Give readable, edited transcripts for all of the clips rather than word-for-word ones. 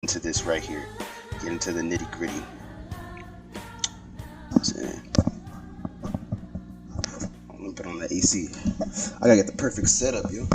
into this right here. Get into the nitty gritty. I'm gonna put on the AC. I gotta get the perfect setup, yo.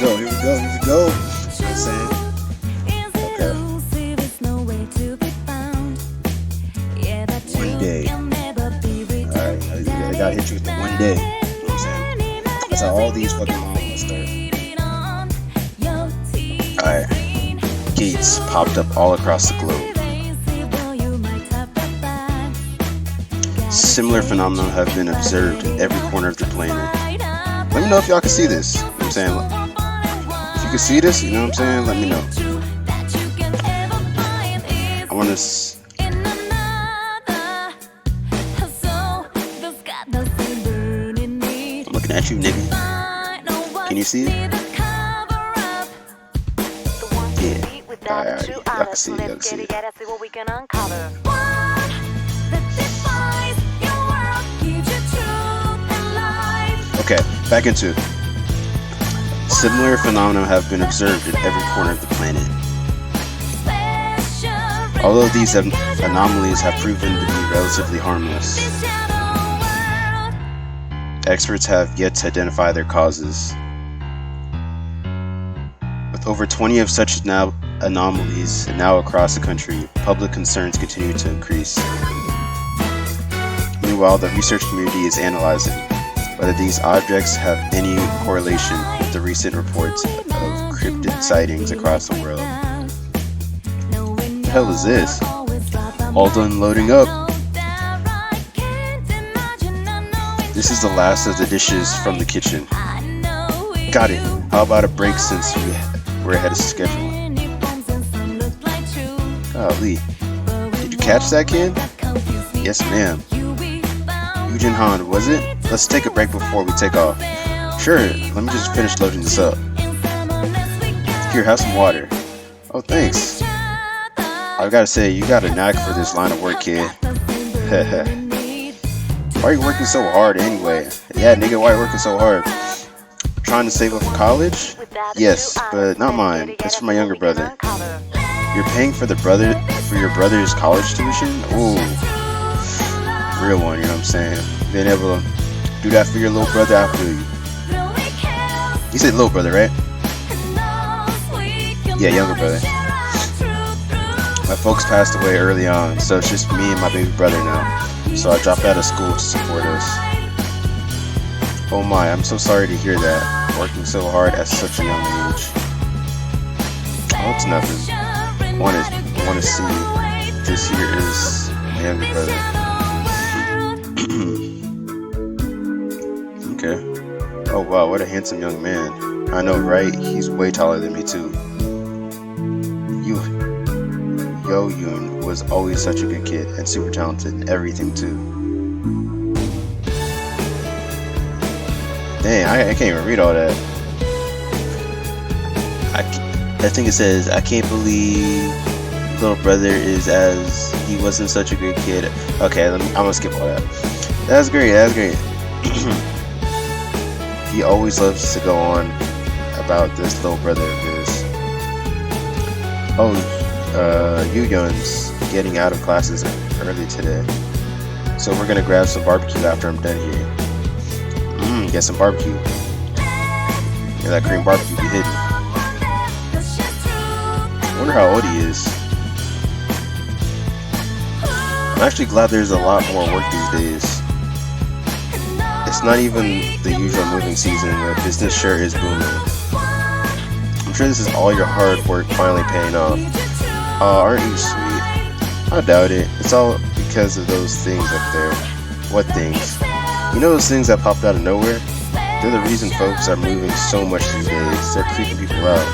Here we go. You know what I'm saying? Okay. One day. Alright, I gotta hit you with the one day. You know what I'm saying? That's how all these fucking movies start. Alright. Gates popped up all across the globe. Similar phenomena have been observed in every corner of the planet. Let me know if y'all can see this. You know what I'm saying? If you can see this, you know what I'm saying? Let me know. I want to... I'm looking at you, nigga. Can you see it? Yeah. Alright, y'all can see it. Y'all can see it. Okay, back into it. Similar phenomena have been observed in every corner of the planet. Although these anomalies have proven to be relatively harmless, experts have yet to identify their causes. With over 20 of such anomalies now across the country, public concerns continue to increase. Meanwhile, the research community is analyzing whether these objects have any correlation with the recent reports of cryptid sightings across the world. What the hell is this? All done loading up. This is the last of the dishes from the kitchen. Got it. How about a break since we're ahead of schedule? Golly. Did you catch that, kid? Yes, ma'am. Eugene Han, was it? Let's take a break before we take off. Sure, let me just finish loading this up. Here, have some water. Oh, thanks. I've got to say, you got a knack for this line of work, kid. Why are you working so hard anyway? Yeah, nigga, why are you working so hard? Trying to save up for college? Yes, but not mine. It's for my younger brother. You're paying for your brother's college tuition? Ooh. Real one, you know what I'm saying? Being able to do that for your little brother, I feel you. You said little brother, right? Yeah, younger brother. My folks passed away early on, so it's just me and my baby brother now. So I dropped out of school to support us. Oh my, I'm so sorry to hear that. Working so hard at such a young age. Oh, it's nothing. I want to see this here is my younger brother. Okay. Oh wow, what a handsome young man. I know, right? He's way taller than me too. Yo Yoon was always such a good kid and super talented in everything too. Dang, I can't even read all that. I think it says, I can't believe little brother is as he wasn't such a great kid. Okay, I'm gonna skip all that. That's great. He always loves to go on about this little brother of his. Oh, Yu-Yun's getting out of classes early today, so we're gonna grab some barbecue after I'm done here. Get some barbecue. Yeah, that cream barbecue be hidden. I wonder how old he is. I'm actually glad there's a lot more work these days. It's not even the usual moving season where business sure is booming. I'm sure this is all your hard work finally paying off. Aren't you sweet? I doubt it. It's all because of those things up there. What things? You know those things that popped out of nowhere? They're the reason folks are moving so much these days. They're creeping people out.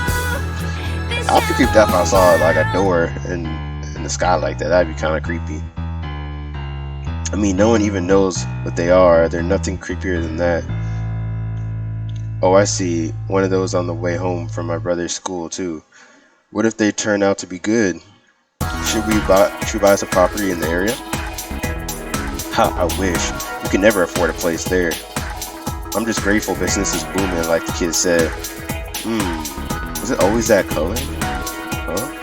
I'd be creeped out if I saw like a door in the sky like that. That'd be kind of creepy. I mean, no one even knows what they are. They're nothing creepier than that. Oh, I see. One of those on the way home from my brother's school too. What if they turn out to be good? Should we buy some property in the area? Ha, I wish. We could never afford a place there. I'm just grateful business is booming, like the kid said. Was it always that color? Huh?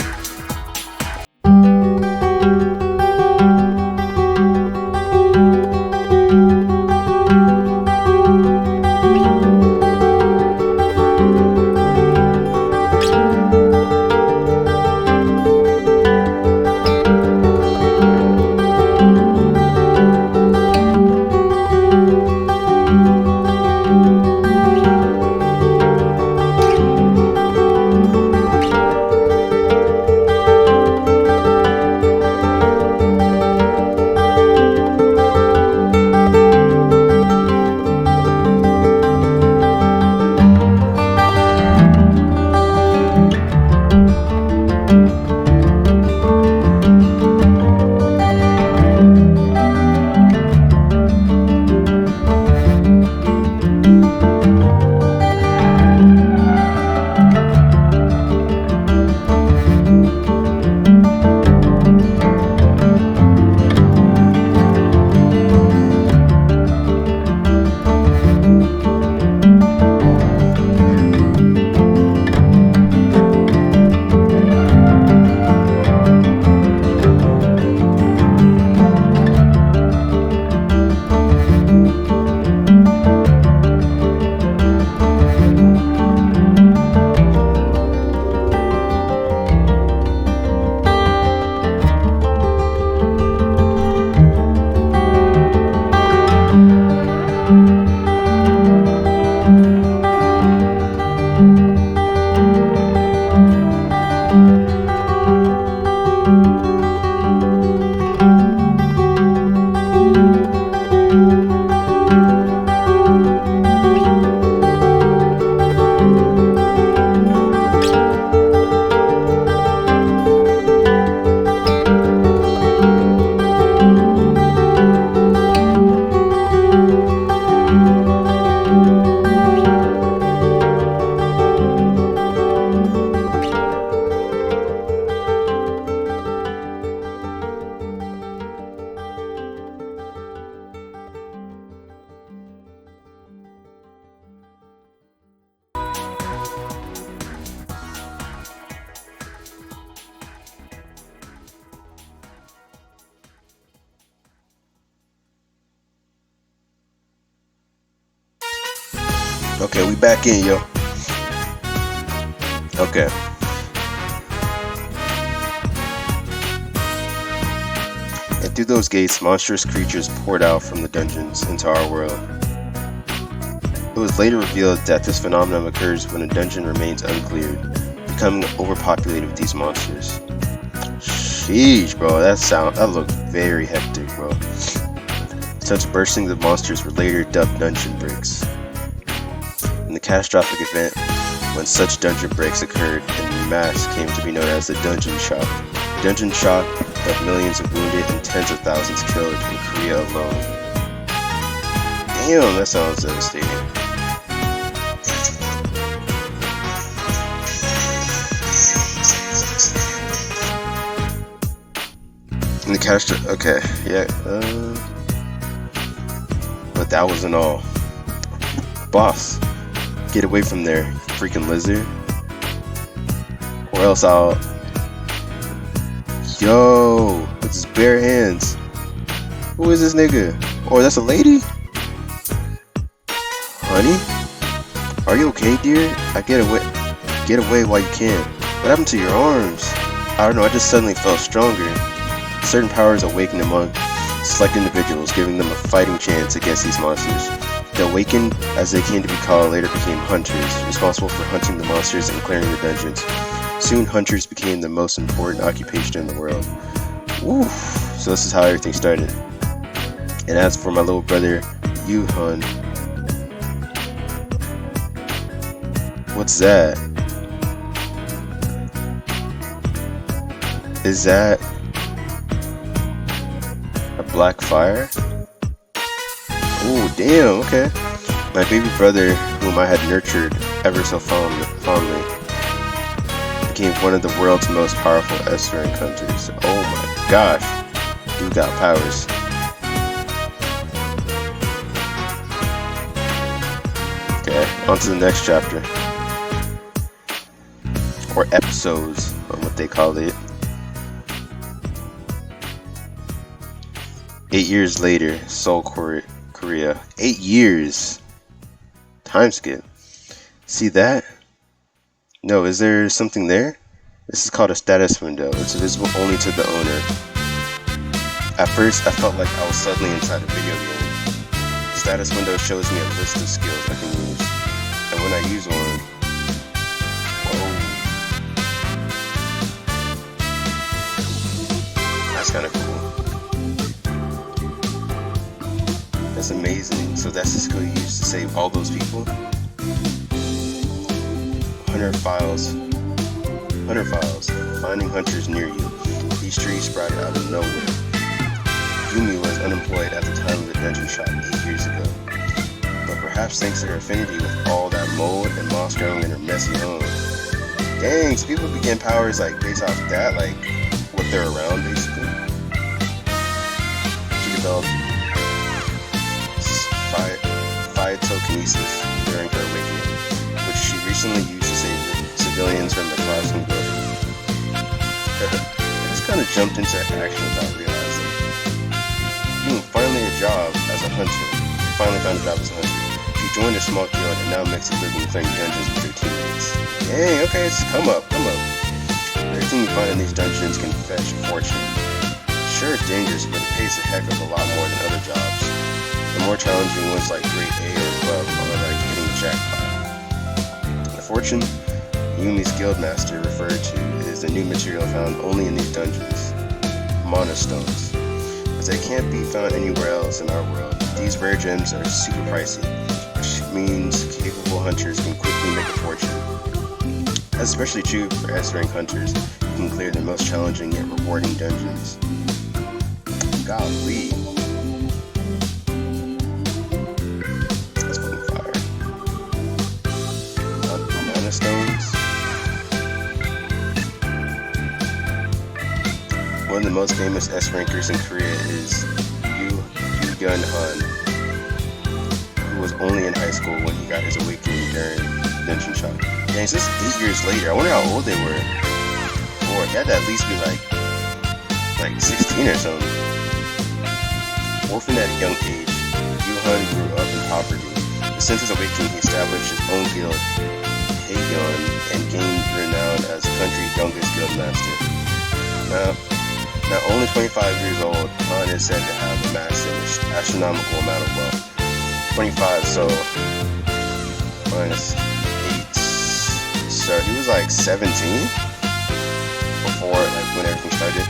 Okay, we back in, yo. Okay. And through those gates, monstrous creatures poured out from the dungeons into our world. It was later revealed that this phenomenon occurs when a dungeon remains uncleared, becoming overpopulated with these monsters. Sheesh, bro, that looked very hectic, bro. Such bursting the monsters were later dubbed dungeon breaks. In the catastrophic event, when such dungeon breaks occurred, en masse came to be known as the Dungeon Shock. The Dungeon Shock left millions of wounded and tens of thousands killed in Korea alone. Damn, that sounds devastating. In the catastrophe, okay, yeah, but that wasn't all. Boss, get away from there, you freaking lizard. Or else I'll... Yo, with his bare hands. Who is this nigga? Oh, that's a lady? Honey? Are you okay, dear? Get away while you can. What happened to your arms? I don't know, I just suddenly felt stronger. Certain powers awakened among select individuals, giving them a fighting chance against these monsters. The Awakened, as they came to be called, later became hunters, responsible for hunting the monsters and clearing the dungeons. Soon, hunters became the most important occupation in the world. Oof. So this is how everything started. And as for my little brother, Yuhun. What's that? Is that a black fire? Oh, damn, okay. My baby brother, whom I had nurtured ever so fondly, became one of the world's most powerful S-rank hunters. Oh my gosh. Dude got powers. Okay, on to the next chapter. Or episodes, or what they call it. 8 years later, Seoul, Korea. 8 years! Time skip. See that? No, is there something there? This is called a status window. It's visible only to the owner. At first, I felt like I was suddenly inside a video game. The status window shows me a list of skills I can use. And when I use one, whoa. That's kind of cool. That's amazing. So that's the skill you use to save all those people? 100 files. 100 files. Finding hunters near you. These trees sprouted out of nowhere. Yumi was unemployed at the time of the dungeon shot 8 years ago. But perhaps thanks to her affinity with all that mold and moss growing in her messy home. Dang, so people begin powers like based off of that, like what they're around basically. She developed phytokinesis during her awakening, which she recently used to save civilians from the collapsing building. I just kind of jumped into action without realizing. Finally a job as a hunter. Finally found a job as a hunter. She joined a small guild and now makes a living playing dungeons with her teammates. Dang, okay, it's come up. Everything you find in these dungeons can fetch a fortune. Sure, it's dangerous, but it pays a heck of a lot more than other jobs. The more challenging ones like grade A or above are like hitting the jackpot. The fortune Yumi's guildmaster referred to is the new material found only in these dungeons. Mana stones. As they can't be found anywhere else in our world, these rare gems are super pricey, which means capable hunters can quickly make a fortune. That's especially true for S-rank hunters who can clear the most challenging yet rewarding dungeons. Golly. That's fucking fire. Mana stones. One of the most famous S-rankers in Korea is Yu-Gun Han, who was only in high school when he got his awakening during Dungeon Shot. Dang, so this is 8 years later. I wonder how old they were. Or he had to at least be like 16 or something. Orphaned at a young age, Yu-Han grew up in poverty. But since his awakening, he established his own guild, Haeyeon, and gained renown as the country's youngest guildmaster. Now only 25 years old, Han is said to have amassed an astronomical amount of wealth. 25, so minus 8. So he was like 17 before, like when everything started.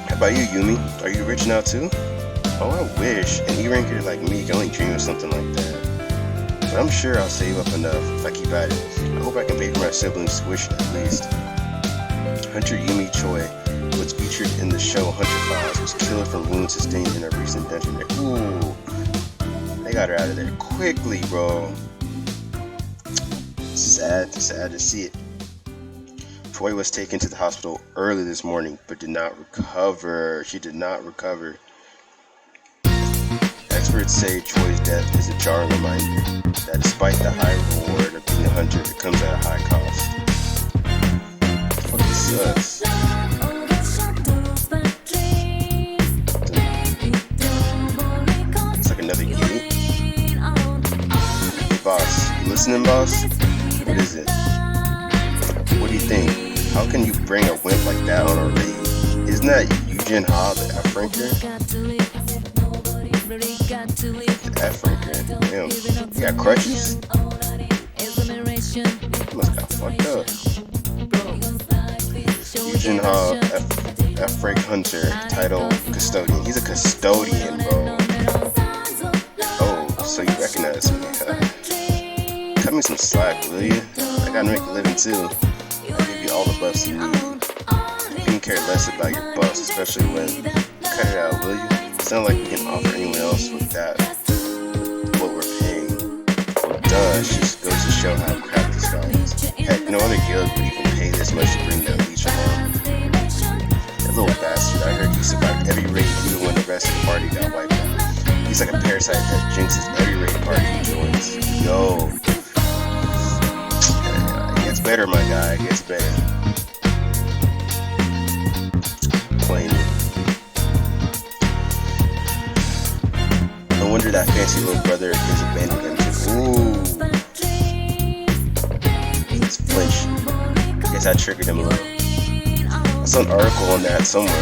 How about you, Yumi? Are you rich now too? Oh, I wish. An E-ranker like me can only dream of something like that. But I'm sure I'll save up enough if I keep at it. I hope I can pay for my siblings' tuition at least. Hunter Yumi Choi, who was featured in the show Hunter Files, was killed from wounds sustained in a recent dungeon raid. Ooh, they got her out of there quickly, bro. Sad to see it. Choi was taken to the hospital early this morning, but did not recover. She did not recover. Experts say Choi's death is a jarring reminder that despite the high reward of being a hunter, it comes at a high cost. Fucking sucks. It's like another unit. Hey boss, you listening, boss? What is it? What do you think? How can you bring a wimp like that on a raid? Isn't that Eugene Ha, the F-ranker? The F-ranker? Damn. You got crutches? You must got fucked up. Eugene Ha, F-rank hunter, title custodian. He's a custodian, bro. us. Cut me some slack, will you? I gotta make a living too. I'll give you all the buffs you need. Couldn't care less about your buffs, especially when. Cut it out, will you? It's not like we can offer anyone else with that. What we're paying. Well, duh, it just goes to show how crap this guy is. Heck, no other guild would even pay this much to bring that leech along. That little bastard, I heard he survived every raid even when the rest of the party got wiped out. He's like a parasite that jinxes every raid party he joins. Yo. It gets better, my guy. It gets better. Plain. No wonder that fancy little brother is abandoned him too. Ooh. It's flinch. Guess I triggered him a little. I saw an article on that somewhere.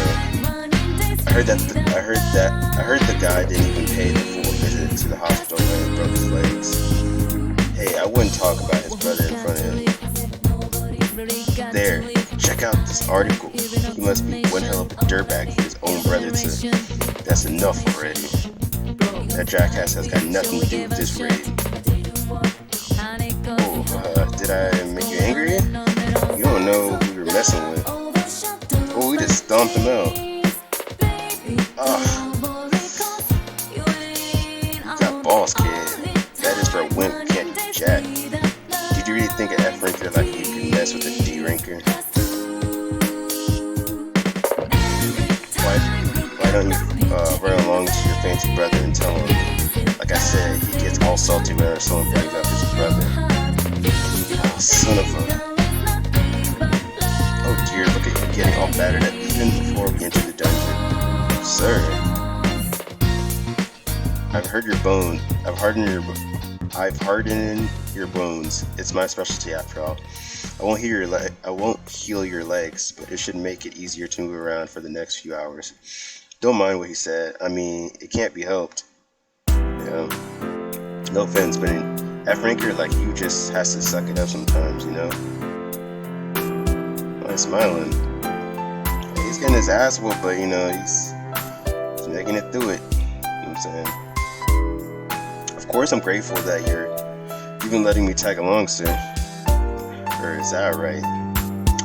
I heard the guy didn't even pay the full visit to the hospital when he broke his legs. Hey, I wouldn't talk about his brother in front of him. There, check out this article. He must be one hell of a dirtbag for his own brother too. That's enough already. That jackass has got nothing to do with this raid. Oh, did I make you angry? You don't know who you're messing with. Oh, we just stomped him out. You got balls, kid. That is for a wimp who can't do jack. Did you really think an F ranker like you could mess with a D ranker? Why don't you run along to your fancy brother and tell him? Like I said, he gets all salty whenever someone brings up his brother. Oh, son of a... Oh dear, look at you getting all battered up even before we enter the dungeon. Sir, I've hardened your bones. It's my specialty after all. I won't heal your legs, but it should make it easier to move around for the next few hours. Don't mind what he said. I mean, it can't be helped. Yeah. No offense, but an F ranker like you just has to suck it up sometimes, you know? Oh, he's smiling. He's getting his ass whooped, but you know, he's making it through it. You know what I'm saying? Of course, I'm grateful that you're even letting me tag along, sir. Or is that right?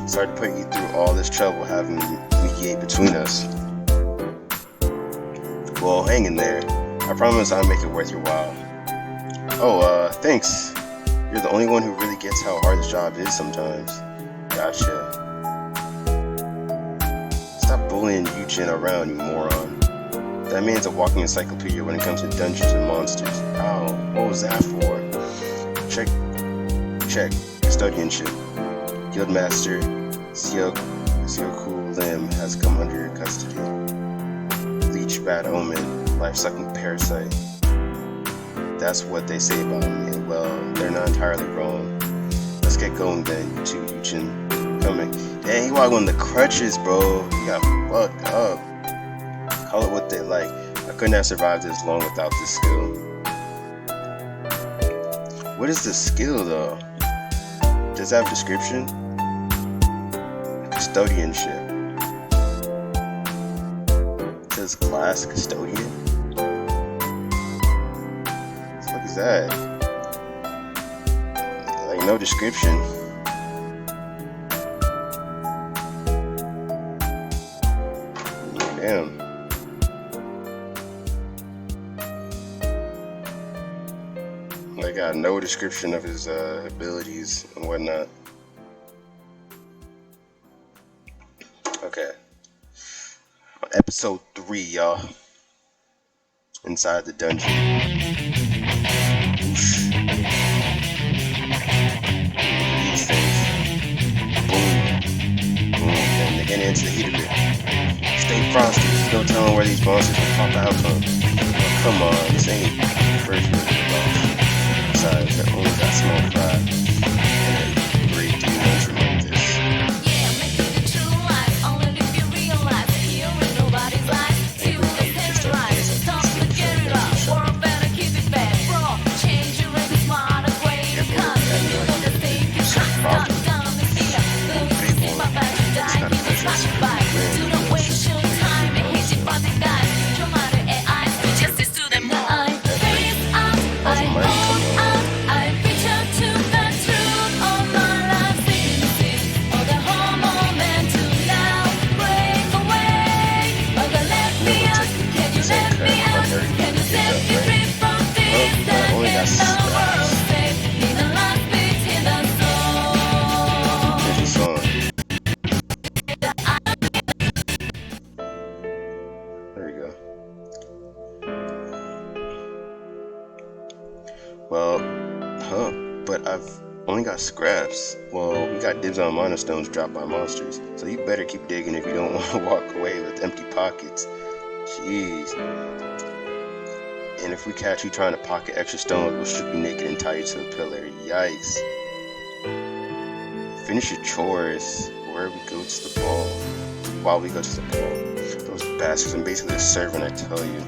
Sorry to put you through all this trouble having to mediate between us. Well, hang in there. I promise I'll make it worth your while. Oh, thanks. You're the only one who really gets how hard this job is sometimes. Gotcha. Stop bullying Eugen around, you moron. That man's a walking encyclopedia when it comes to dungeons and monsters. Ow, what was that for? Check. Custodianship. Guildmaster Sioku Lim has come under your custody. Leech, bad omen, life-sucking parasite. That's what they say about me. Well, they're not entirely wrong. Let's get going then, you two, Eugen. Coming. Dang, he walked on the crutches, bro. He got fucked up. Call it what they like. I couldn't have survived this long without this skill. What is the skill, though? Does it have a description? Custodianship. It says class custodian? What the fuck is that? Like, no description. Damn. I got no description of his abilities and whatnot. Okay. Episode 3, y'all. Inside the dungeon. Whoosh. These things. Boom. Boom. And they're getting into the heat of it. Stay frosty. There's no telling where these monsters will pop out from. Oh, come on. This ain't the first one. Besides, that only got small fry. And a great deal of entry like this. Yeah, making the true life. Only if you realize that here in nobody's life. You will terrorize. Don't forget it all. Or better keep it back. Bro, change your way to smarter way to come. You know the thing you can't stop. Down on the fear. Lose my back to die. Give us my goodbye. Do not waste your time and hate your body guys. No matter AI, justice to them. The eye. Face up. I Well, but I've only got scraps. Well, we got dibs on mana stones dropped by monsters, so you better keep digging if you don't want to walk away with empty pockets. Jeez. And if we catch you trying to pocket extra stones, we'll strip you naked and tie you to a pillar. Yikes. Finish your chores while we go to the ball. Those bastards, I'm basically a servant, I tell you.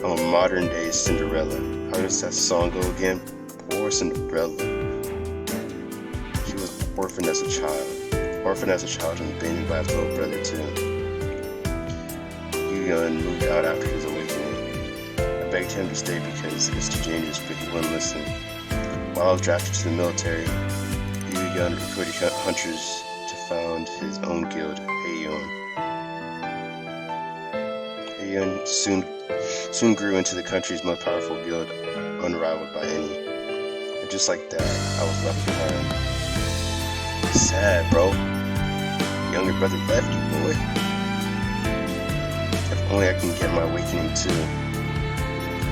I'm a modern day Cinderella. How does that song go again? Poor Cinderella. She was orphaned as a child. And abandoned by his little brother too. Yu-Yun moved out after his awakening. I begged him to stay because it's too dangerous, but he wouldn't listen. While I was drafted to the military, Yu-Yun recruited hunters to found his own guild, Heion. Heion soon grew into the country's most powerful guild, unrivaled by any. And just like that, I was left behind. Sad, bro. Younger brother left you, boy. If only I can get my awakening too.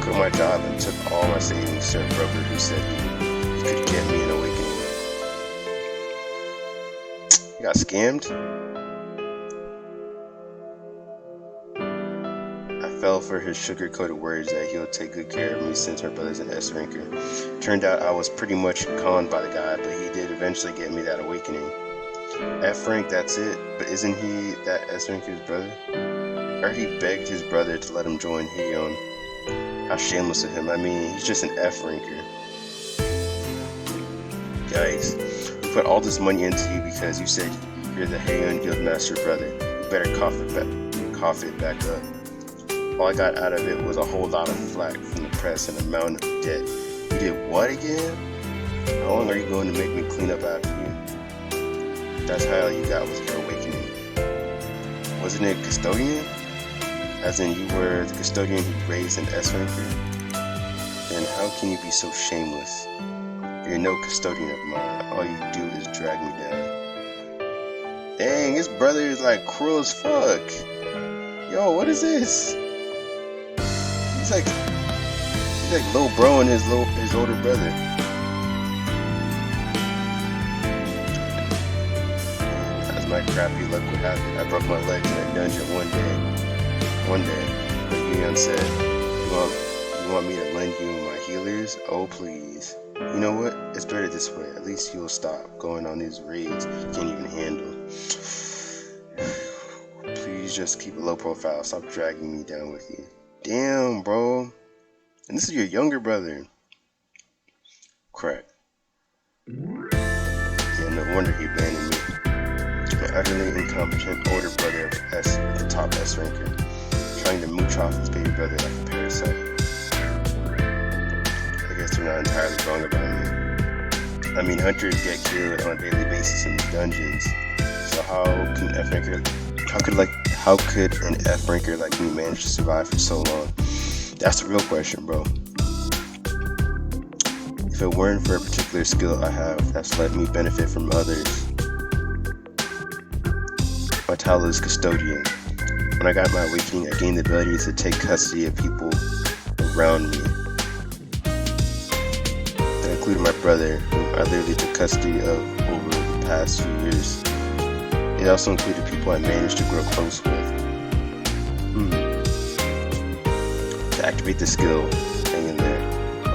Quit my job and took all my savings to a broker who said he could get me an awakening. You got scammed? I fell for his sugar-coated words that he'll take good care of me since my brother's an S-ranker. Turned out I was pretty much conned by the guy, but he did eventually get me that awakening. F rank, that's it, but isn't he that S-ranker's brother? I heard he begged his brother to let him join Heion. How shameless of him. I mean, he's just an F-ranker. Yikes. We put all this money into you because you said you're the Heion Guildmaster brother. You better cough it back up. All I got out of it was a whole lot of flack from the press and a mountain of debt. You did what again? How long are you going to make me clean up after you? That's how you got with your awakening. Wasn't it custodian? As in you were the custodian who raised an S-ranker? Then how can you be so shameless? You're no custodian of mine. All you do is drag me down. Dang, his brother is like cruel as fuck. Yo, what is this? He's like little bro and his older brother. As my crappy luck would have it, I broke my legs in a dungeon one day. But Yu-Yun said, you want me to lend you my healers? Oh please. You know what? It's better this way. At least you'll stop going on these raids you can't even handle. Please just keep a low profile. Stop dragging me down with you. Damn, bro. And this is your younger brother. Crap. Yeah, no wonder he abandoned me. An utterly incompetent older brother at the top S ranker, trying to mooch off his baby brother like a parasite. I guess they're not entirely wrong about me. I mean, hunters get killed on a daily basis in the dungeons. So how could an F ranker like me manage to survive for so long? That's the real question, bro. If it weren't for a particular skill I have that's let me benefit from others. My title is Custodian. When I got my awakening, I gained the ability to take custody of people around me. That included my brother, whom I literally took custody of over the past few years. It also included people I managed to grow close with. To activate the skill, hang in there.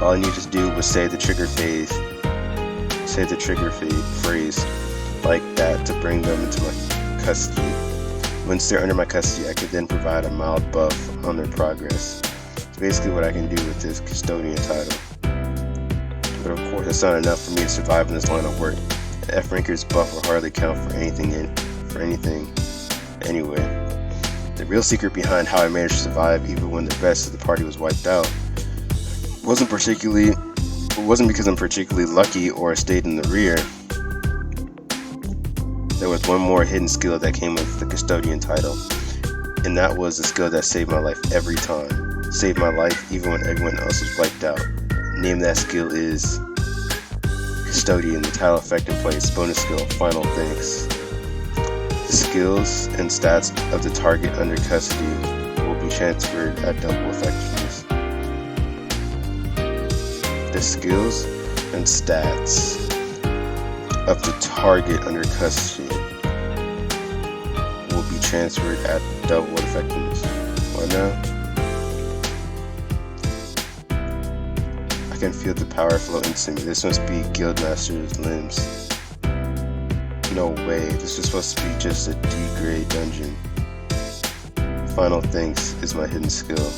All I needed to do was say the trigger phrase like that to bring them into my custody. Once they're under my custody, I could then provide a mild buff on their progress. It's basically what I can do with this custodian title. But of course, that's not enough for me to survive in this line of work. The F ranker's buff will hardly count for anything anyway. The real secret behind how I managed to survive even when the rest of the party was wiped out wasn't because I'm particularly lucky or stayed in the rear. There was one more hidden skill that came with the custodian title, and that was the skill that saved my life every time. Saved my life even when everyone else was wiped out. The name of that skill is Custodian. The title effect in place. Bonus skill. Final thanks. The skills and stats of the target under custody will be transferred at double effectiveness. the skills and stats of the target under custody will be transferred at double effectiveness. What now? I can feel the power flow into me. This must be Guildmaster's limbs. No way, this was supposed to be just a D-grade dungeon. Final Thanks is my hidden skill.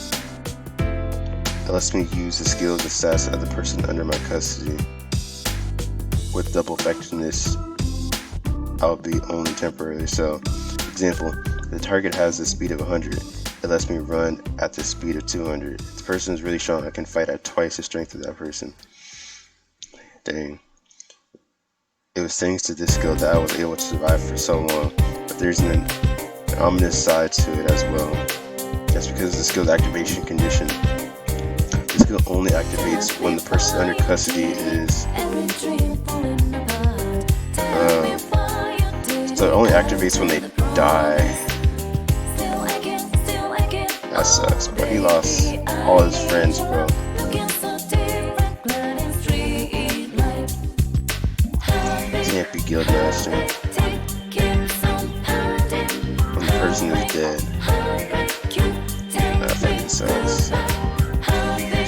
It lets me use the skills and stats of the person under my custody. With double effectiveness, I'll be only temporarily. So, example, the target has a speed of 100. It lets me run at the speed of 200. If the person is really strong, I can fight at twice the strength of that person. Dang. It was thanks to this skill that I was able to survive for so long, but there's an ominous side to it as well. That's because of the skill's activation condition. The skill only activates when the person under custody is so it only activates when they die. That sucks, but he lost all his friends, bro. Can't be Guildmaster when the person is dead. That fucking sucks.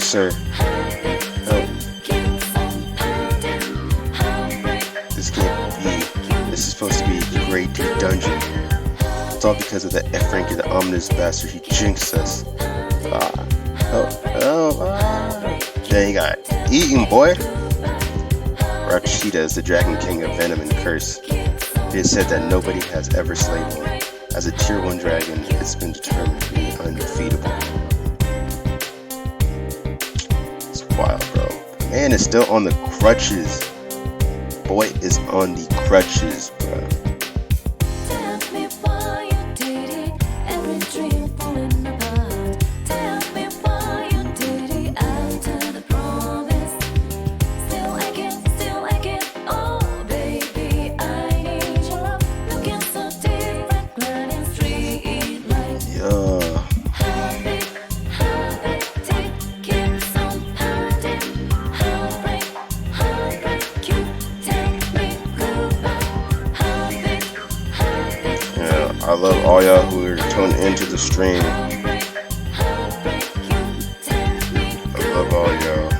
Sir, help. This can't be. This is supposed to be a great dungeon. It's all because of that F Frankie, the ominous bastard. He jinxed us. Then he got eaten, boy. Rashida is the Dragon King of Venom and Curse. It is said that nobody has ever slain one. As a tier 1 dragon, it's been determined to be undefeatable. It's wild, bro. Man is still on the crutches. Boy is on the crutches, bro. I love all y'all who are tuned into the stream. I love all y'all.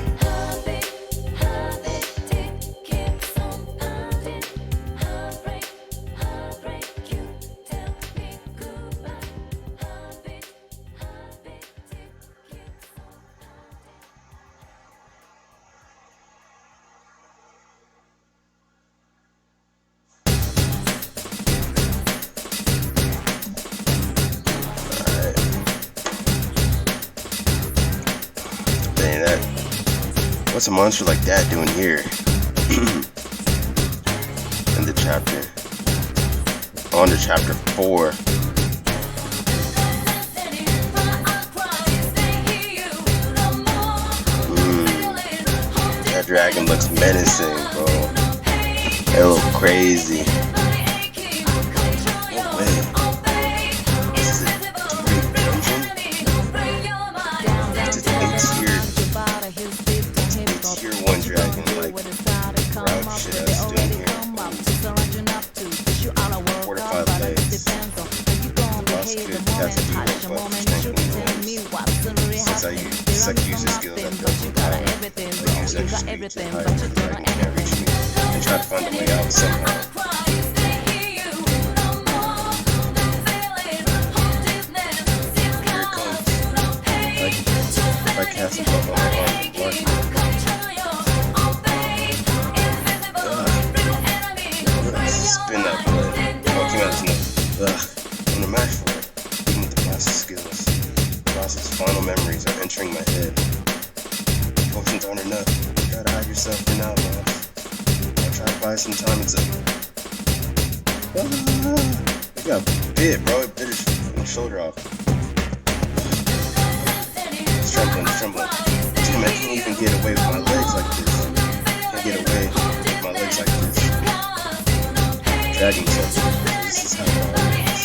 What's a monster like that doing here? In the chapter. On to chapter 4. That dragon looks menacing, bro. It looks crazy. No way. This is a great dungeon. It's a tier 1 dragon, like route shit that's doing here. Fortified legs. Boss could have to do what since I use his skills, I feel power. I use extra speed to hide so the dragon can't reach me and try to find a way out somehow. Here it comes. If I cast a bubble on the block. Spin that blood. Oh, came out as no. I'm the match for it. Even with the boss's skills. The boss's final memories are entering my head. Potions aren't enough. You gotta hide yourself for now, boss. I'll try to buy some time. It's up. He got bit, bro. It bit his shoulder off. It's trembling, it's trembling. Damn, I can't even get away with my legs like this. Can't get away with my legs like this. Dragging myself. This is how it is.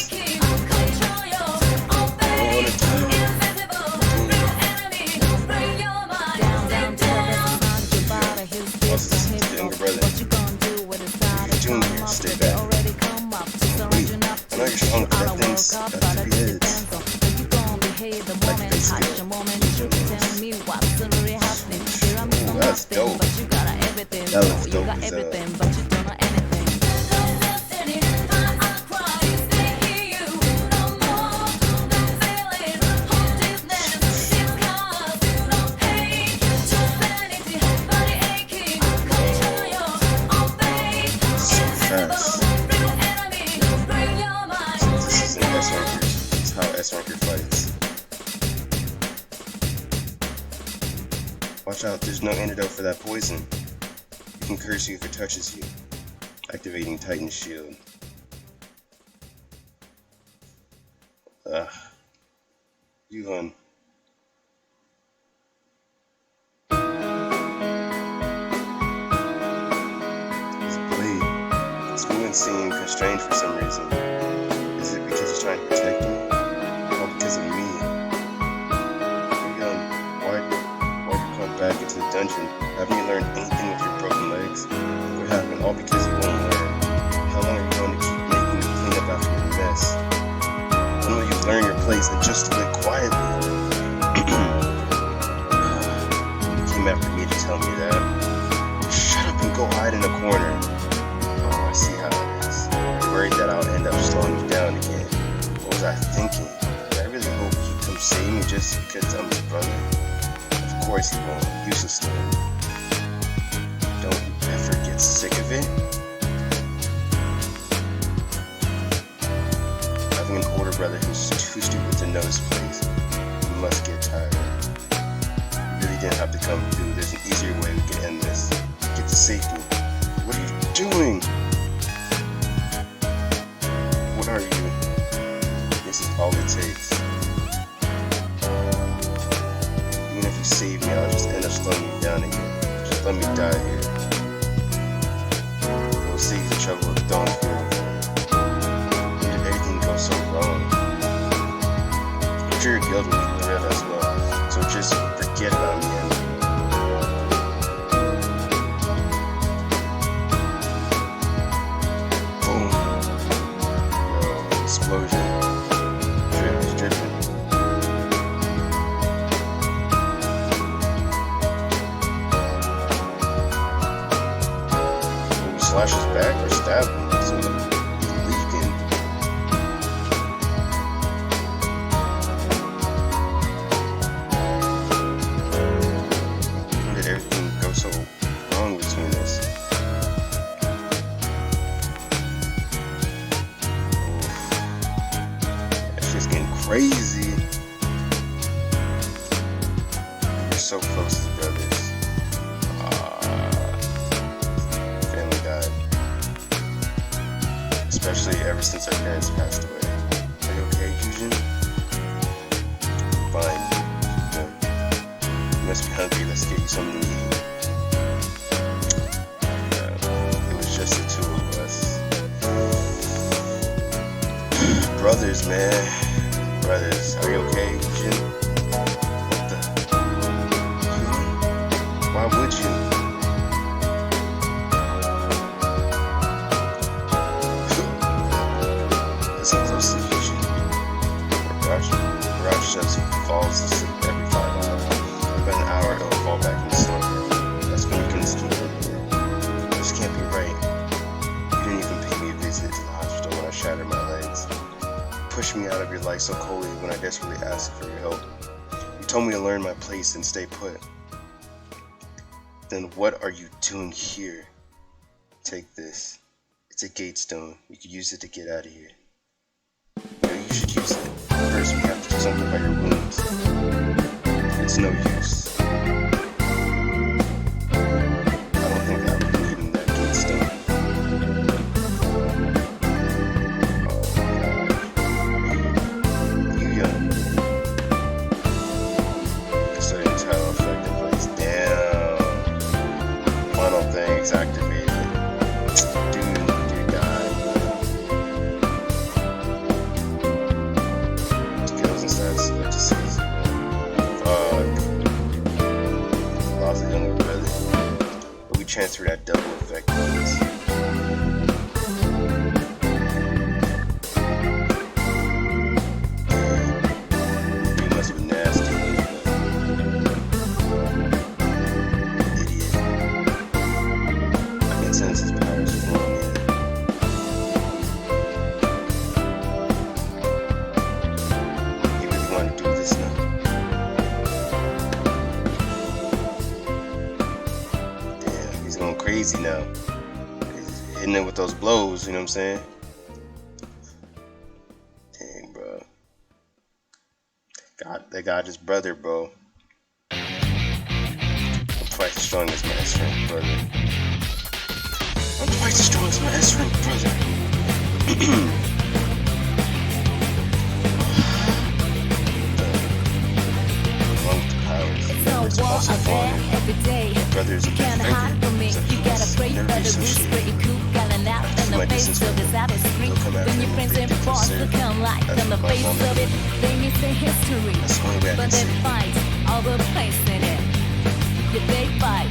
I don't want to die. That looks dope as fast. This is an S-ranker. This is how S-ranker fights. Watch out, there's no antidote for that poison. It can curse you if it touches you. Activating Titan's shield. Yuhan. Seem constrained for some reason. Is it because he's trying to protect me? Or because of me? Why'd you come back into the dungeon? Haven't you learned anything with your broken legs? What happened? All because you won't learn. How long are you going to keep making me clean up after your mess? When will you learn your place and just live quietly? You came after me to tell me that. Shut up and go hide in a corner. I see how it is. I'm worried that I'll end up slowing you down again. What was I thinking? Did I really hope he'd come save me just because I'm his brother? Of course he won't. Useless to him. Don't you ever get sick of it? Having an older brother who's too stupid to know his place. You must get tired. You really didn't have to come through. There's an easier way we can end this. Get to safety. What are you doing? What are you? This is all it takes. Even if you save me, I'll just end up slowing you down again. Just let me die here. It will save the trouble of Dawnfield. Everything goes so wrong. I'm sure your guild will be rid as well, so just forget about me. Explosion. Dripping. Will we slash his back or stab him? So he's leaking. When did everything go so wrong between us? Crazy. We're so close as brothers. Family died. Especially ever since our parents passed away. Are you okay, Fusion? Fine. You must be hungry. Let's get you something to eat. It was just the two of us. Brothers, man. Brothers, are you okay, Jin? What the? Why would you? Listen closely, Fusion. Mirage just falls asleep every 5 hours. About an hour, it'll fall back into slumber. That's when you can escape from here. This can't be right. You didn't even pay me a visit to the hospital when I shattered my legs. Push me out of your life so coldly when I desperately asked for your help. You told me to learn my place and stay put. Then what are you doing here? Take this. It's a gate stone. You could use it to get out of here. No, you should use it. First, we have to do something about your wounds. It's no use. I don't think I'll be needing that gate stone. Activated. Dude died. Skills and stats select to season. Lost a younger brother. But we transfer that double effect on this. You must be nasty. Idiot. crazy now. He's hitting it with those blows, you know what I'm saying? Dang, bro. That got his brother, bro. I'm twice as strong as my S-rank brother. I'm twice as strong as my S-rank brother. Along with the powers. It's also falling. My brother is a big thinker. So he was never be associated. After my distance from him, he'll come after him and break the concern. That's what my mom did. That's the only way I can say it. All the place in it. Your big fight.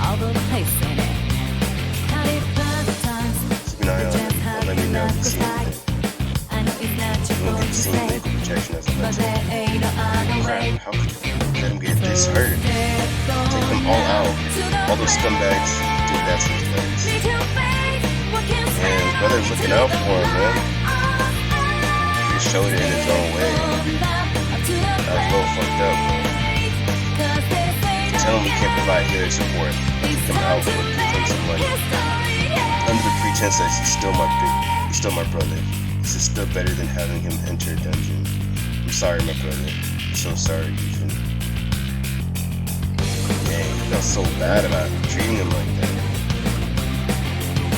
All the place in it. Keep an eye on him. Don't let me know if you see anything. You won't get to see any legal protection as a mentor. Crap, how could you let him get this hurt? Take them all out. All those scumbags did that to his legs. And his brother's looking out for him, man. He showed it in his own way. That was a little fucked up, bro. Tell him we can't provide their support. Kick him out for them some money. Under the pretense that he's still my brother. This is still better than having him enter a dungeon. I'm sorry, my brother. I'm so sorry, Ethan. Dang, I felt so bad about treating him like that.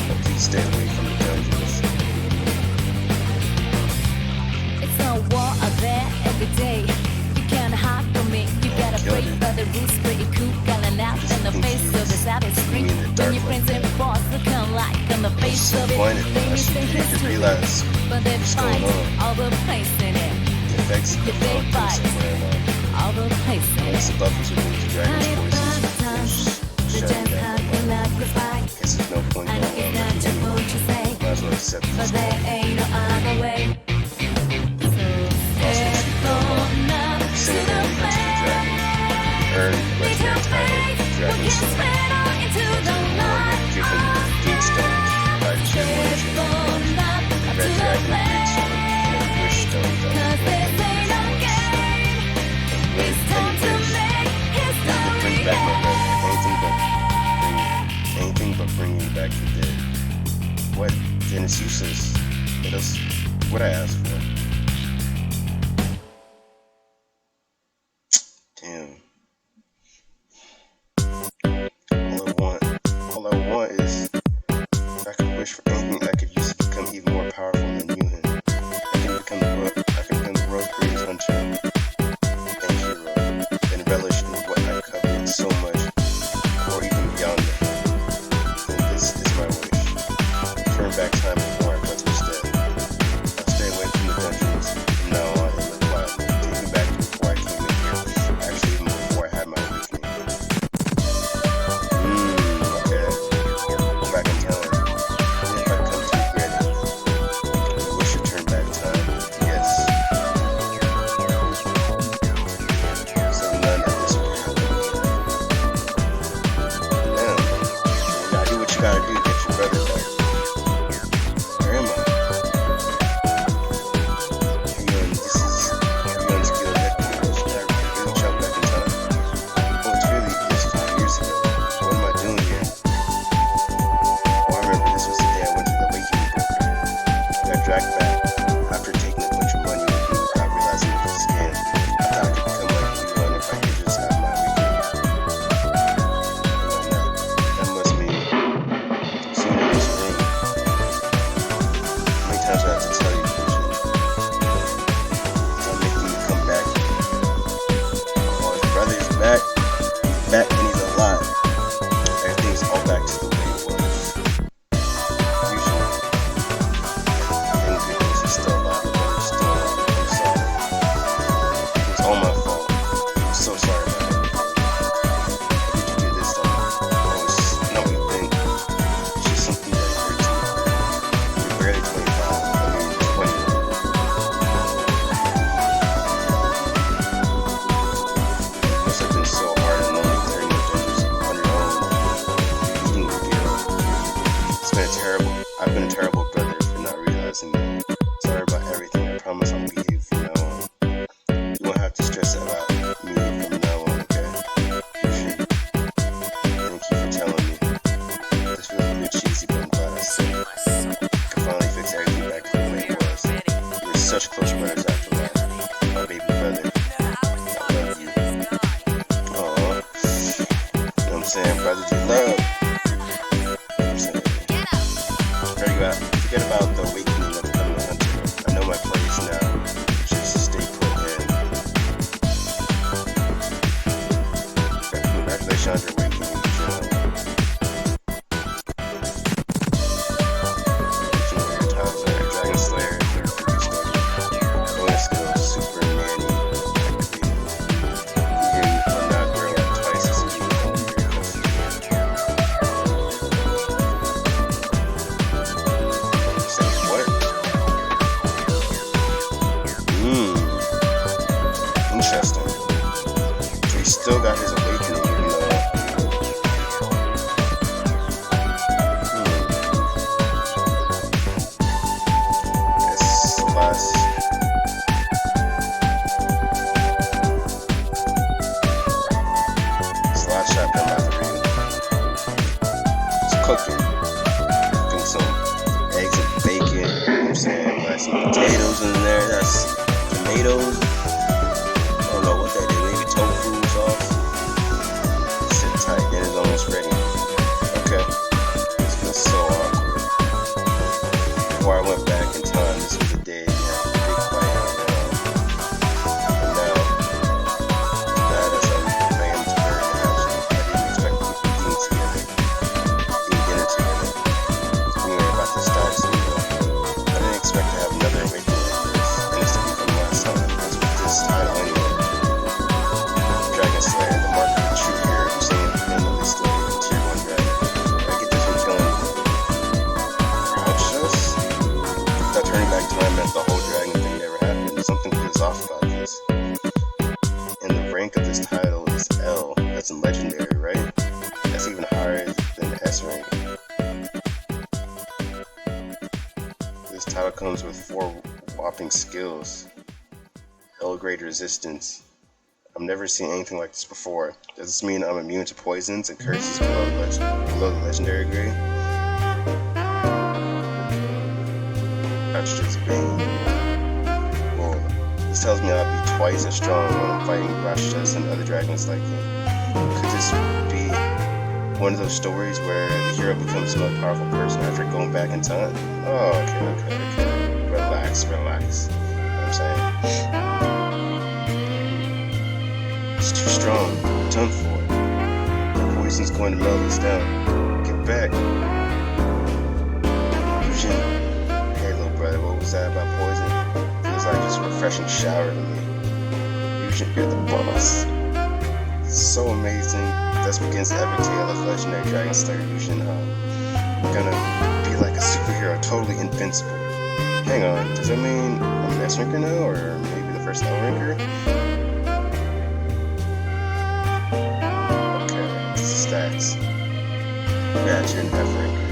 But please stay away from the dungeons. It's a war out there every day. You can't hide from me. You gotta break by the rules, pretty cool, calling out in the face of the savage street. When your friends and boss look like on the face of it, then you say history. But they fight all the place in it. The effects of the fight all the place in it. Once the buffers are moved to Dragon's Voices, shut it down. Guess there's no point going on like anymore. Might as well accept this. But there ain't no other way. Similarly to the dragon, earned legendary title, Dragon Stone, and warrior given Gate Stones by Jim Legend, Red Dragon Great Sword, and a Wish Stone that will bring many wish, and bring back my brother, anything but bringing back the dead. What? Then it's useless. What I asked for. Damn. All I want is if I could wish for anything, I could use to become even more powerful than you. I can become the world's greatest hunter and hero, and relish in what I coveted so much, or even beyond that. And this is my wish. Turn back time before my brother's death. I'll stay away from the dungeons from now on in the wild, taking back to before I came in here. Actually, even before I had my awakening. Okay. Go back in time. And if I come to regret it, I wish to turn back time. Yes. So none of this will happen. Damn. You gotta do what you gotta do to get your brother back. Where am I? Everyone's guild headquarters. Should I really jump back in time? Oh, it's really just 5 years ago. What am I doing here? Oh, I remember this was the day I went to the awakening book fair. I got dragged back after taking a bunch of money with me without realizing it was a scam. I thought I could become like everyone if I could just have my awakening. That must mean someone in this room. How many times do I have to tell you, Fuji? Stop making me come back here. Oh, his brother is back and he's alive. Everything's all back to the way it was. Usually, things are still alive, but they're still alive. I'm sorry. It was all my fault. I'm so sorry about everything. What did you do this time? Oh, it's not what you think. It's just something that hurt you. You're barely 25. I mean, 20. Must have been so hard and lonely clearing the saying? Brotherly love. Forget about the awakening of becoming a hunter. I know my place now. Just to stay put in. Congratulations on your awakening. Dragon Slayer, bonus skill, super nanny. You will not grow twice as much. Say what? Interesting. So he still got his awakening, even though. Last chapter I'm about to read. It's cooking. Cooking some eggs and bacon. You know what I'm saying? Got some potatoes in there. That's tomatoes. I don't know what that is. Maybe tofu sauce. Sit tight. Then it's almost ready. Okay. This feels so awkward. Before I went back in time, this was the day you had a big fight on the and now, that's how we planned to burn the house. I didn't expect to be eating together. Eating dinner together. We were about to start some meal. I didn't expect to have another awakening like this. And it's to be from last time. That's what this title anyway. Dragon Slayer, the mark of the true hero who's saying independently slay the tier 1 dragon. I get this from killing Raksha's. That turning back time meant the whole dragon thing never happened. Something feels off about this. And the rank of this title is L. That's in legendary, right? That's even higher than the S rank. This title comes with 4 whopping skills. L grade resistance. I've never seen anything like this before. Does this mean I'm immune to poisons and curses below the legendary grade? Raksha's Bane. Whoa. This tells me I'll be twice as strong when I'm fighting Raksha's and other dragons like him. Could this be one of those stories where the hero becomes the most powerful person after going back in time? Oh, okay. Relax. You know what I'm saying? It's too strong. Done for. The poison's going to melt us down. Get back. Yujin. Hey, little brother, what was that about poison? Feels like just a refreshing shower to me. Yujin, you're the boss. So amazing. Thus begins the epic tale of legendary Dragon Slayer Yujin. Gonna be like a superhero, totally invincible. Hang on, does that mean I'm an S ranker now, or maybe the first L ranker? Okay, this is stats. Yeah, you're an F ranker.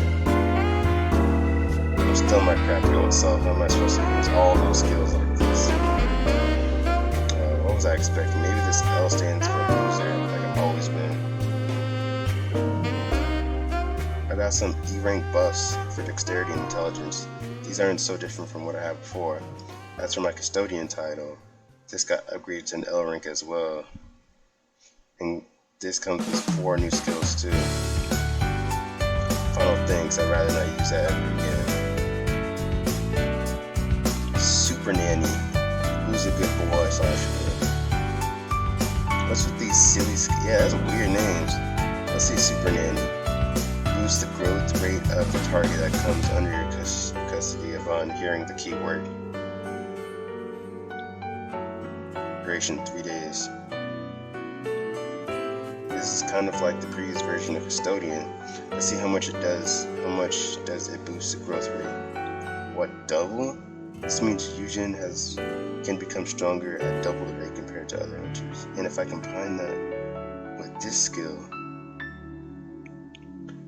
I'm still my crappy old self. How am I supposed to use all those skills like this? What was I expecting? Maybe this L stands for loser, like I've always been. I got some E rank buffs for dexterity and intelligence. These aren't so different from what I had before. That's for my custodian title. This got upgraded to an L rank as well. And this comes with 4 new skills too. Final things, I'd rather not use that ever again. Super Nanny. Who's a good boy / good? What's with these silly yeah, that's weird names. Let's say Super Nanny. Boost the growth rate of the target that comes under your custody upon hearing the keyword. Duration 3 days. This is kind of like the previous version of Custodian. Let's see how much it does. How much does it boost the growth rate? What, double? This means Yujin can become stronger at double the rate compared to other hunters. And if I combine that with this skill,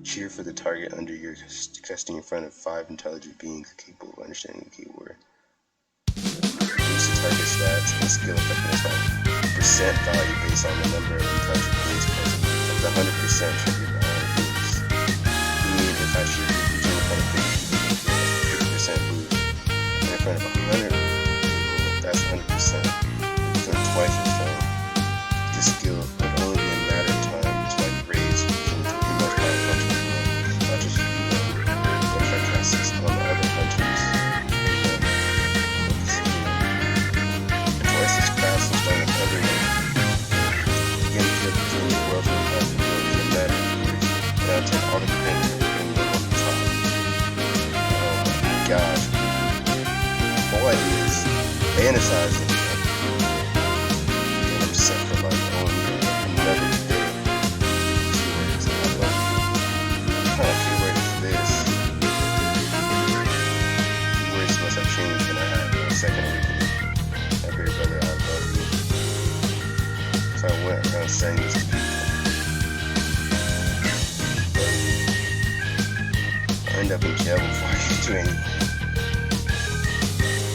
cheer for the target under your custody in front of 5 intelligent beings capable of understanding the keyword. Boost the target stats and skill effectiveness by percent value based on the number of intelligent beings present. That's 100% triggered by 100 beings. Meaning if I shoot Yujin in front of 50%, 50% boost. And in front of 100, that's 100%. So twice as strong. This skill would only be a matter of time to raise Yujin the world's gonna have to do it no matter. And I'll take all the credit and put them on the top. Oh my gosh. Boy is fantasizing. And I'm set for like another day. Keywords and I love you. What kind of keyword is this? Keywords must have changed when I had my second awakening. My big brother, I love you. So I went around saying this to people. I end up in jail before I can do anything.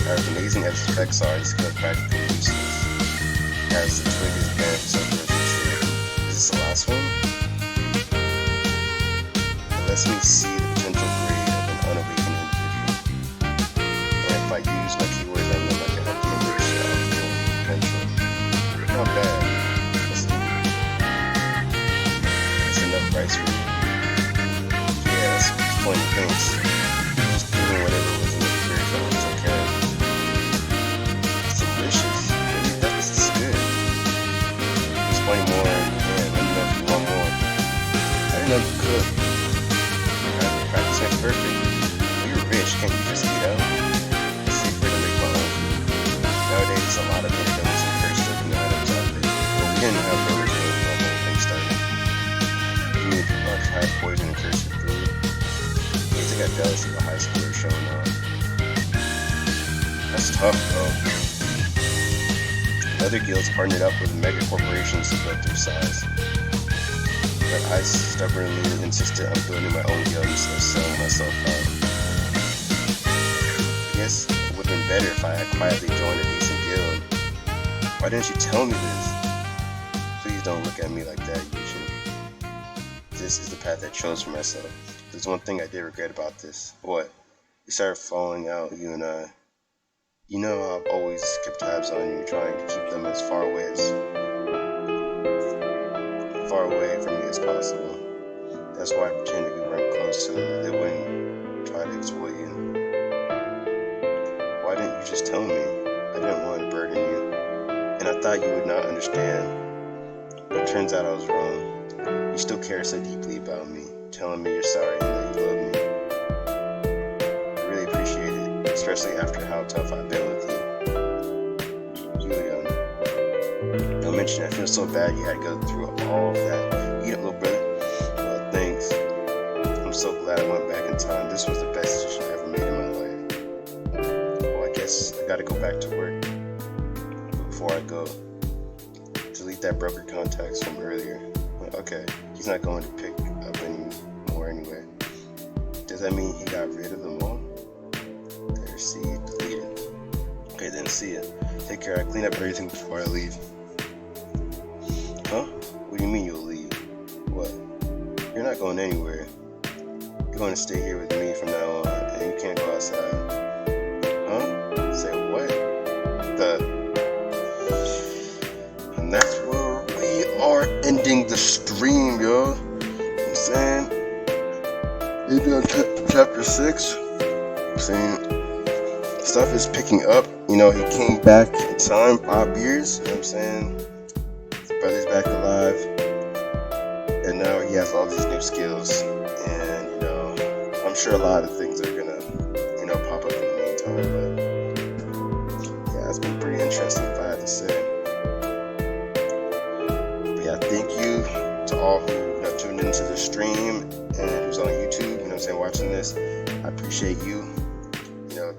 As amazing as the specs are, this goes practically useless. As the twig is bent, so goes the tree. Is this the last one? It lets me see the potential grade of an unawakened individual. And if I use my keywords, I know I can help them reach their full potential. Not bad. That's enough rice for me. Yeah, that's plenty of things. Just doing whatever was in the fridge, I was okay. It's delicious. Really, that's good. There's plenty more. Yeah, let me know if you want more. I didn't know you could. Practice makes perfect. When you're rich, can't you just eat out? It's safer to make my own food. Nowadays, a lot of independents and curse looking items out there. But we didn't have the original when the whole thing started. You need to try poison and curse your food. I got jealous of the high schooler showing off. That's tough, bro. Other guilds partnered up with mega corporations to build their size. But I stubbornly insisted on building my own guild instead of selling myself out. I guess it would have been better if I had quietly joined a decent guild. Why didn't you tell me this? Please don't look at me like that, Yushin. This is the path I chose for myself. There's one thing I did regret about this. What? We started falling out, you and I. You know I've always kept tabs on you, trying to keep them as far away from you as possible. That's why I pretended we weren't close so that they wouldn't try to exploit you. Why didn't you just tell me? I didn't want to burden you, and I thought you would not understand. But it turns out I was wrong. You still care so deeply about me, telling me you're sorry and that you love me. I really appreciate it, especially after how tough I've been with you. Don't mention it. I feel so bad you had to go through all of that. Eat up, little brother. Well, thanks. I'm so glad I went back in time. This was the best decision I ever made in my life. Well, I guess I gotta go back to work. But before I go, delete that broker contacts from earlier. Okay, he's not going to pick up anymore anyway. Does that mean he got rid of them all? There, see, deleted. Okay, then see it. Take care. I clean up everything before I leave. Huh? What do you mean you'll leave? What? You're not going anywhere. You're going to stay here with me from now on, and you can't go outside. Huh? Say what? And that's where we are ending the stream, yo. You know what I'm saying? Maybe on chapter 6. I'm saying stuff is picking up. You know, he came back in time, 5 years. You know what I'm saying? His brother's back alive. And now he has all these new skills. And, you know, I'm sure a lot of things are gonna, you know, pop up in the meantime. But yeah, it's been pretty interesting, if I have to say. But yeah, thank you to all who have tuned into the stream and who's on YouTube, you know what I'm saying, watching this. I appreciate you. You know,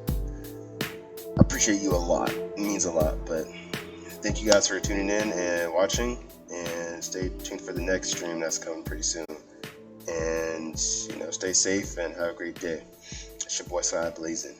I appreciate you a lot. It means a lot. But thank you guys for tuning in and watching. And stay tuned for the next stream that's coming pretty soon. And, you know, stay safe and have a great day. It's your boy Sky Blazing.